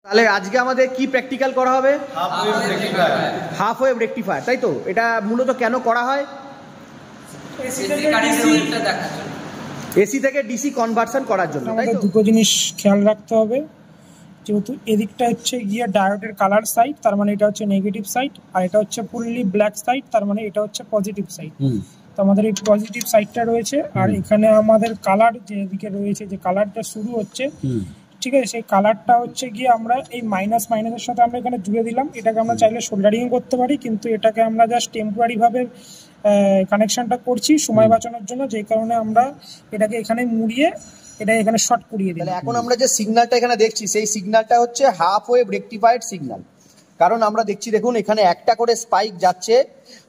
তাহলে আজকে আমাদের কি প্র্যাকটিক্যাল করা হবে? হাফ ওয়েভ রেকটিফায়ার, তাই তো? এটা মূলত কেন করা হয়? এসি থেকে ডিসি কনভার্সন করার জন্য। আমাদের দুটো জিনিস খেয়াল রাখতে হবে, যেহেতু এদিকটা হচ্ছে গিয়ে ডায়োডের কালার সাইড, তার মানে এটা হচ্ছে নেগেটিভ সাইড, আর এটা হচ্ছে ফুললি ব্ল্যাক সাইড, তার মানে এটা হচ্ছে পজিটিভ সাইড। তো আমাদের এই পজিটিভ সাইডটা রয়েছে, আর এখানে আমাদের কালার যে এদিকে রয়েছে, যে কালারটা শুরু হচ্ছে, ঠিক আছে, সেই কালারটা হচ্ছে গিয়ে আমরা এই মাইনাসের সাথে আমরা এখানে জুড়ে দিলাম। এটাকে আমরা চাইলে সোল্ডারিং করতে পারি, কিন্তু এটাকে আমরা জাস্ট টেম্পোরারি ভাবে কানেকশনটা করছি সময় বাঁচানোর জন্য, যে কারণে আমরা এটাকে এখানে মুড়িয়ে এটা এখানে শর্ট করিয়ে দিই। এখন আমরা যে সিগন্যালটা এখানে দেখছি, সেই সিগন্যালটা হচ্ছে হাফ ওয়েভ রেকটিফাইড সিগন্যাল। কারণ আমরা দেখছি, দেখুন এখানে একটা করে স্পাইক যাচ্ছে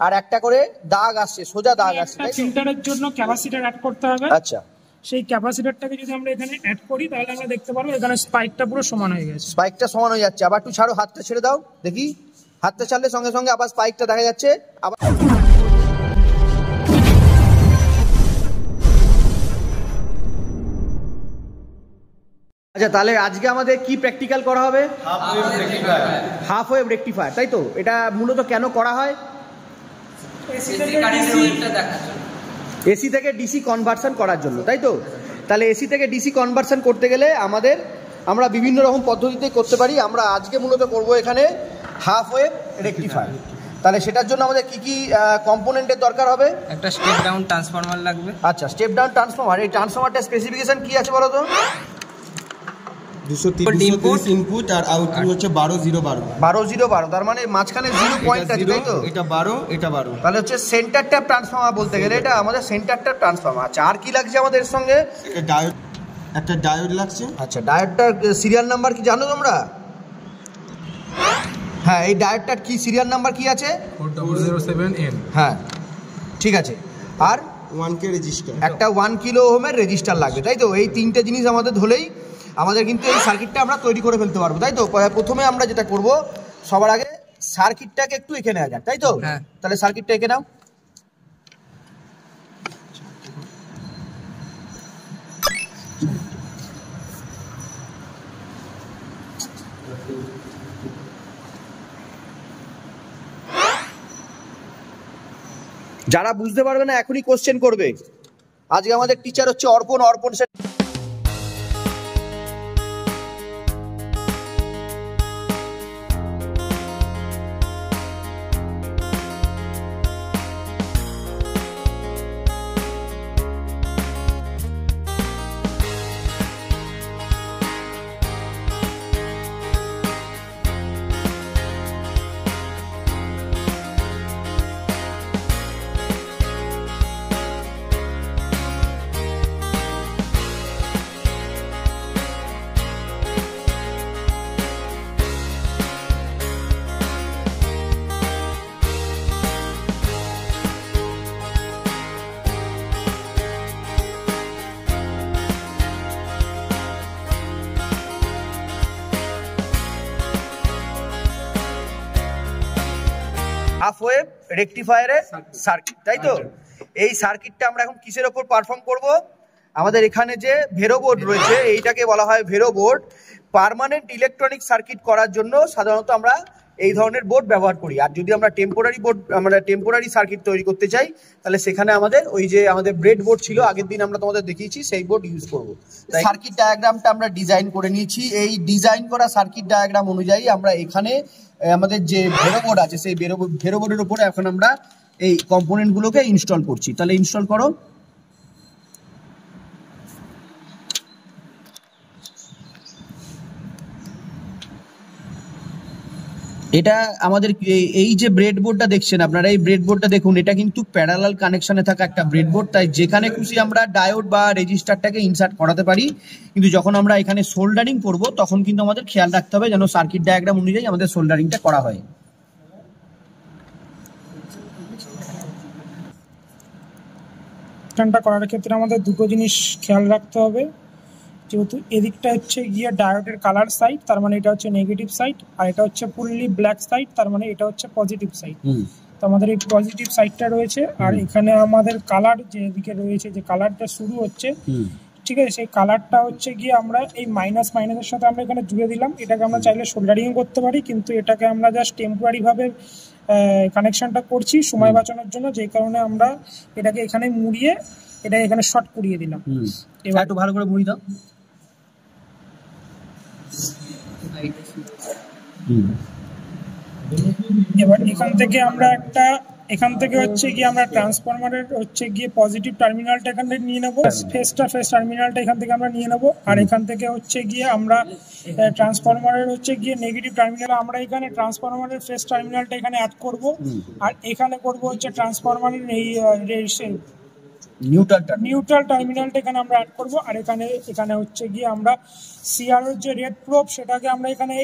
আর একটা করে দাগ আসছে, সোজা দাগ আসছে। ফিল্টারের জন্য ক্যাপাসিটর অ্যাড করতে হবে। আচ্ছা, সেই ক্যাপাসিটরটাকে যদি আমরা এখানে অ্যাড করি, তাহলে আমরা দেখতে পারবো এখানে স্পাইকটা পুরো সমান হয়ে গেছে। স্পাইকটা সমান হয়ে যাচ্ছে। আবার একটু ছাড়ো, হাতটা ছেড়ে দাও দেখি। হাতটা ছাড়লে সঙ্গে সঙ্গে আবার স্পাইকটা দেখা যাচ্ছে। আবার আচ্ছা, তাহলে আজকে আমাদের কি প্র্যাকটিক্যাল করা হবে? হাফ ওয়েভ রেকটিফায়ার, তাই তো? এটা মূলত কেন করা হয়? এসি থেকে ডিসি কনভার্সন করার জন্য, তাই তো? তাহলে এসি থেকে ডিসি কনভার্সন করতে গেলে আমরা বিভিন্ন রকম পদ্ধতিতে করতে পারি। আমরা আজকে মূলত করব এখানে হাফ ওয়েভ রেকটিফায়ার। তাহলে সেটার জন্য আমাদের কি কি কম্পোনেন্টের দরকার হবে? একটা স্টেপ ডাউন ট্রান্সফরমার লাগবে। আচ্ছা, স্টেপ ডাউন ট্রান্সফরমার। এই ট্রান্সফরমারটার স্পেসিফিকেশন কি আছে বলো তো? 230 ইনপুট আর আউটপুট হচ্ছে 12 তার মানে মাঝখানে 0 পয়েন্ট আছে, তাই তো? এটা 12, এটা 12। তাহলে হচ্ছে সেন্টার ট্যাপ ট্রান্সফরমার বলতে গেলে এটা আমাদের সেন্টার ট্যাপ ট্রান্সফরমার। আচ্ছা, আর কি লাগছে আমাদের সঙ্গে? একটা ডায়োড লাগছে। আচ্ছা, ডায়োডটার সিরিয়াল নাম্বার কি জানো তোমরা? হ্যাঁ, এই ডায়োডটার কি সিরিয়াল নাম্বার কি আছে? 4007N। হ্যাঁ, ঠিক আছে। আর 1K রেজিস্টার, একটা 1 কিলো ওহমের রেজিস্টার লাগবে, তাই তো? এই তিনটে জিনিস আমাদের ধরেই আমাদের কিন্তু এই সার্কিটটা আমরা তৈরি করে ফেলতে পারবো, তাই তো? প্রথমে আমরা যেটা করব, সবার আগে সার্কিটটাকে একটু এঁকে নেওয়া যাক, তাই তো? তাহলে সার্কিটটা এঁকে নাও। যারা বুঝতে পারবে না এখনই কোশ্চেন করবে। আজকে আমাদের টিচার হচ্ছে অর্পণ। হাফ ওয়েভ রেকটিফায়ারের সার্কিট, তাই তো? এই সার্কিটটা আমরা এখন কিসের ওপর পারফর্ম করব? আমাদের এখানে যে ভেরো বোর্ড রয়েছে, এইটাকে বলা হয় ভেরো বোর্ড। পার্মানেন্ট ইলেকট্রনিক সার্কিট করার জন্য সাধারণত আমরা এই ধরনের বোর্ড ব্যবহার করি। আর যদি আমরা টেম্পোরারি সার্কিট তৈরি করতে চাই, তাহলে সেখানে আমাদের ওই যে আমাদের ব্রেড বোর্ড ছিল, আগের দিন আমরা তোমাদের দেখিয়েছি, সেই বোর্ড ইউজ করব। সার্কিট ডায়াগ্রামটা আমরা ডিজাইন করে নিয়েছি। এই ডিজাইন করা সার্কিট ডায়াগ্রাম অনুযায়ী আমরা এখানে আমাদের যে ভেরো বোর্ড আছে, সেই ভেরো বোর্ডের উপরে এখন আমরা এই কম্পোনেন্টগুলোকে ইনস্টল করছি। তাহলে ইনস্টল করো। এটা আমাদের এই যে ব্রেড বোর্ডটা দেখছেন আপনারা, এই ব্রেড বোর্ডটা দেখুন, এটা কিন্তু প্যারালাল কানেকশনে থাকা একটা ব্রেড বোর্ড। তাই যেখানে খুশি আমরা ডায়োড বা রেজিস্টারটাকে ইনসার্ট করাতে পারি, কিন্তু যখন আমরা এখানে সোল্ডারিং করব তখন কিন্তু আমাদের খেয়াল রাখতে হবে যেন সার্কিট ডায়াগ্রাম অনুযায়ী আমাদের সোল্ডারিংটা করা হয়। করার ক্ষেত্রে আমাদের দুটো জিনিস খেয়াল রাখতে হবে, যেহেতু এদিকটা হচ্ছে গিয়ে ডায়োডের কালার সাইড, তার মানে এটা হচ্ছে নেগেটিভ সাইড, আর এটা হচ্ছে ফুললি ব্ল্যাক সাইড, তার মানে এটা হচ্ছে পজিটিভ সাইড। তো আমাদের এই পজিটিভ সাইডটা রয়েছে, আর এখানে আমাদের কালার যে এদিকে রয়েছে, যে কালারটা শুরু হচ্ছে, ঠিক আছে, সেই কালারটা হচ্ছে গিয়ে আমরা এই মাইনাসের সাথে আমরা এখানে জুড়ে দিলাম। এটাকে আমরা চাইলে সোল্ডারিং করতে পারি, কিন্তু এটাকে আমরা জাস্ট টেম্পোরারিভাবে কানেকশনটা করছি সময় বাঁচানোর জন্য, যেই কারণে আমরা এটাকে এখানে মুড়িয়ে এটাকে এখানে শর্ট করিয়ে দিলাম। এবার একটু ভালো করে মুড়ি দাও। এবার এখান থেকে হচ্ছে গিয়ে আমরা ট্রান্সফরমারের হচ্ছে গিয়ে পজিটিভ টার্মিনালটা এখান থেকে নিয়ে নেবো, ফেস টার্মিনালটা এখান থেকে আমরা নিয়ে নেবো, আর এখান থেকে হচ্ছে গিয়ে আমরা ট্রান্সফরমারের হচ্ছে গিয়ে নেগেটিভ টার্মিনাল আমরা এখানে ট্রান্সফরমারের ফেস টার্মিনালটা এখানে অ্যাড করব, আর এখানে করব হচ্ছে ট্রান্সফরমারের এই নিউট্রাল টার্মিনালটা এখানে আমরা অ্যাড করব, আর এখানে হচ্ছে গিয়ে আমরা সিআরও যে রেড প্রোব সেটাকে আমরা এখানে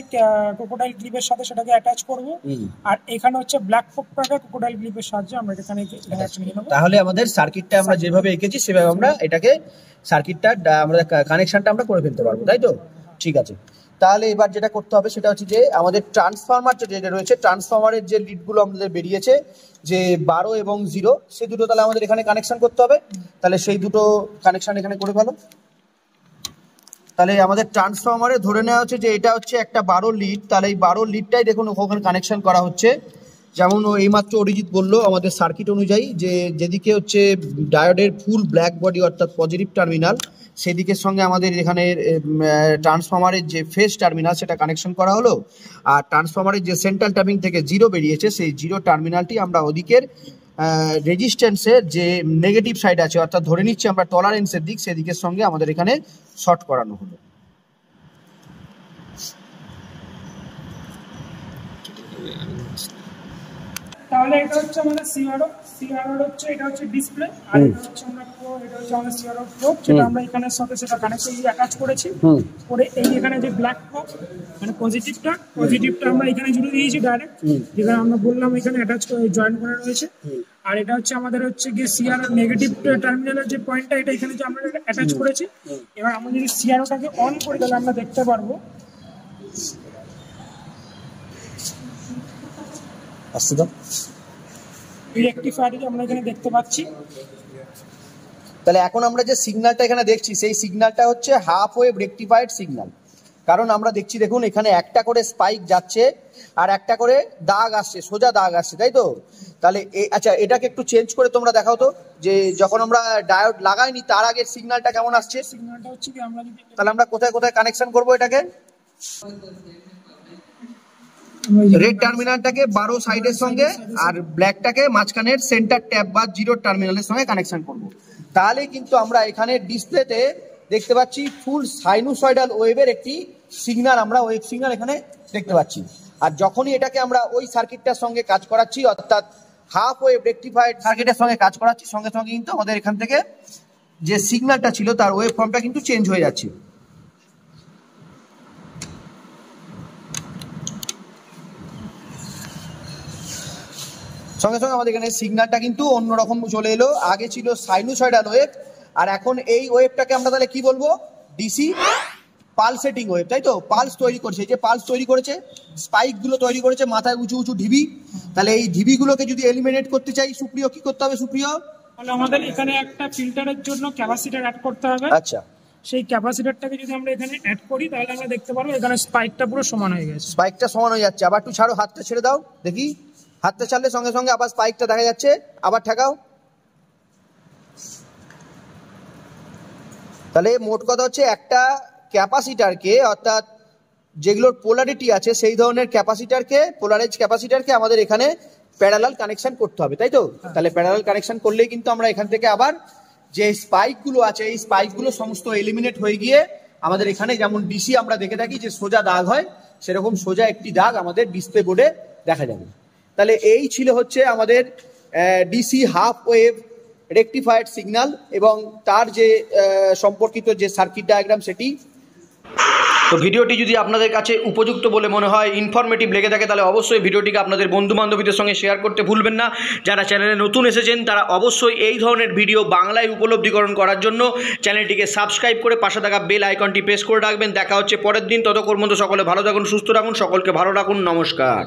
ক্রোকোডাইল ক্লিপের সাথে সেটাকে অ্যাটাচ করব, আর এখানে হচ্ছে ব্ল্যাক প্রোবটাকে ক্রোকোডাইল ক্লিপের সাহায্যে আমরা এখানে নিয়ে নেব। তাহলে আমাদের সার্কিটটা আমরা যেভাবে এঁকেছি সেভাবে আমরা এটাকে সার্কিটটা আমরা কানেকশনটা আমরা করে ফেলতে পারবো, তাই তো? ঠিক আছে, তাহলে এবার যেটা করতে হবে সেটা হচ্ছে যে আমাদের ট্রান্সফরমার যেটা রয়েছে, ট্রান্সফরমারের যে লিডগুলো আমাদের বেরিয়েছে যে 12 এবং 0, সেই দুটো তাহলে আমাদের এখানে কানেকশন করতে হবে। তাহলে সেই দুটো কানেকশন এখানে করে ফেলো। তাহলে আমাদের ট্রান্সফরমারে ধরে নেওয়া হচ্ছে যে এটা হচ্ছে একটা 12 লিড, তাহলে এই 12 লিডটাই দেখুন ওখানে কানেকশন করা হচ্ছে। যেমন এইমাত্র অরিজিৎ বললো আমাদের সার্কিট অনুযায়ী যে যেদিকে হচ্ছে ডায়োডের ফুল ব্ল্যাক বডি অর্থাৎ পজিটিভ টার্মিনাল, সেদিকের সঙ্গে আমাদের এখানে ট্রান্সফরমারের যে ফেস টার্মিনাল সেটা কানেকশন করা হলো, আর ট্রান্সফরমারের যে সেন্ট্রাল ট্যাপিং থেকে 0 বেরিয়েছে সেই 0 টার্মিনালটি আমরা ওদিকের রেজিস্ট্যান্সের যে নেগেটিভ সাইড আছে অর্থাৎ ধরে নিচ্ছি আমরা টলারেন্সের দিক, সেদিকের সঙ্গে আমাদের এখানে শর্ট করানো হলো। তাহলে এটা হচ্ছে আমাদের সিআরও হচ্ছে এটা হচ্ছে ডিসপ্লে, আর এটা হচ্ছে আমাদের সিআরও প্রোব, যেটা আমরা এখানে সাথে সেটা কানেক্ট অ্যাটাচ করেছি করে এই এখানে যে ব্ল্যাক প্রোব মানে পজিটিভটা আমরা এখানে জুড়ে দিয়েছি ডাইরেক্ট, যেখানে আমরা বললাম এখানে অ্যাটাচ করে জয়েন করা রয়েছে, আর এটা হচ্ছে আমাদের হচ্ছে গিয়ে সিআরও নেগেটিভ টার্মিনালের যে পয়েন্টটা এটা এখানে যে আমরা অ্যাটাচ করেছি। এবার আমরা যদি সিআরওটাকে অন করি তাহলে আমরা দেখতে পারবো রেকটিফায়ারটি আমরা এখানে দেখতে পাচ্ছি। তাহলে এখন আমরা যে সিগন্যালটা এখানে দেখছি সেই সিগন্যালটা হচ্ছে হাফ ওয়েভ রেকটিফাইড সিগন্যাল, কারণ আমরা দেখছি দেখুন এখানে একটা করে স্পাইক যাচ্ছে আর একটা করে দাগ আসছে, সোজা দাগ আসছে, তাই তো? তাহলে আচ্ছা এটাকে একটু চেঞ্জ করে তোমরা দেখাও তো যে যখন আমরা ডায়োড লাগাইনি তার আগের সিগন্যালটা কেমন আসছে। সিগন্যালটা হচ্ছে কি আমরা যদি তাহলে আমরা কোথায় কোথায় কানেকশন করব এটাকে? রেড টার্মিনালটাকে 12 সাইডের সঙ্গে আর ব্ল্যাকটাকে মাঝখানের সেন্টার ট্যাপ বা 0 টার্মিনালের সঙ্গে কানেকশন করব। তাহলে কিন্তু আমরা এখানে ডিসপ্লেতে দেখতে পাচ্ছি ফুল সাইনুসয়েডাল ওয়েভের একটি সিগন্যাল, আমরা ওয়েভ সিগন্যাল এখানে দেখতে পাচ্ছি। আর যখনই এটাকে আমরা ওই সার্কিটটার সঙ্গে কাজ করাচ্ছি অর্থাৎ হাফ ওয়েভ রেকটিফাইড সার্কিটের সঙ্গে কাজ করাচ্ছি, সঙ্গে সঙ্গে কিন্তু আমাদের এখান থেকে যে সিগন্যালটা ছিল তার ওয়েভ ফর্মটা কিন্তু চেঞ্জ হয়ে যাচ্ছে। সঙ্গে সঙ্গে আমাদের এখানে সিগন্যালটা কিন্তু অন্যরকম চলে এলো, আগে ছিল সাইনুসয়েডাল ওয়েভ, আর এখন এই ওয়েভটাকে আমরা তাহলে কি বলবো? ডিসি পালসেটিং ওয়েভ, তাই তো? পালস তৈরি করছে, এই যে পালস তৈরি করেছে, স্পাইক গুলো তৈরি করেছে, মাথায় উঁচু উঁচু ঢিবি। তাহলে এই ঢিবিগুলোকে যদি এলিমিনেট করতে চাই সুপ্রিয় কি করতে হবে? সুপ্রিয়, তাহলে আমাদের এখানে একটা ফিল্টারের জন্য ক্যাপাসিটর অ্যাড করতে হবে। আচ্ছা, সেই ক্যাপাসিটরটাকে যদি আমরা এখানে অ্যাড করি তাহলে আমরা দেখতে পারবো এখানে স্পাইকটা পুরো সমান হয়ে গেছে। স্পাইকটা সমান হয়ে যাচ্ছে। আবার একটু ছাড়ো, হাতটা ছেড়ে দাও দেখি। হাতটা ছাড়লে সঙ্গে সঙ্গে আবার স্পাইকটা দেখা যাচ্ছে, আবার ঠেকাও। তাহলে মোট কথা হচ্ছে একটা ক্যাপাসিটারকে অর্থাৎ যেগুলোর পোলারিটি আছে সেই ধরনের ক্যাপাসিটারকে, পোলারাইজ ক্যাপাসিটারকে আমাদের এখানে প্যারালাল কানেকশন করতে হবে, তাই তো? তাহলে প্যারালাল কানেকশন করলেই কিন্তু আমরা এখান থেকে আবার যে স্পাইকগুলো আছে এই স্পাইকগুলো সমস্ত এলিমিনেট হয়ে গিয়ে আমাদের এখানে যেমন ডিসি আমরা দেখে থাকি যে সোজা দাগ হয়, সেরকম সোজা একটি দাগ আমাদের ডিসপ্লে বোর্ডে দেখা যাবে। তাহলে এই ছিল হচ্ছে আমাদের ডিসি হাফ ওয়েভ রেকটিফায়ার্ড সিগন্যাল এবং তার যে সম্পর্কিত যে সার্কিট ডায়াগ্রাম সেটি। তো ভিডিওটি যদি আপনাদের কাছে উপযুক্ত বলে মনে হয়, ইনফরমেটিভ লেগে থাকে, তাহলে অবশ্যই ভিডিওটিকে আপনাদের বন্ধু বান্ধবীদের সঙ্গে শেয়ার করতে ভুলবেন না। যারা চ্যানেলে নতুন এসেছেন তারা অবশ্যই এই ধরনের ভিডিও বাংলায় উপলব্ধিকরণ করার জন্য চ্যানেলটিকে সাবস্ক্রাইব করে পাশে থাকা বেল আইকনটি প্রেস করে রাখবেন। দেখা হচ্ছে পরের দিন, ততক্ষণ পর্যন্ত সকলে ভালো থাকুন, সুস্থ রাখুন, সকলকে ভালো রাখুন, নমস্কার।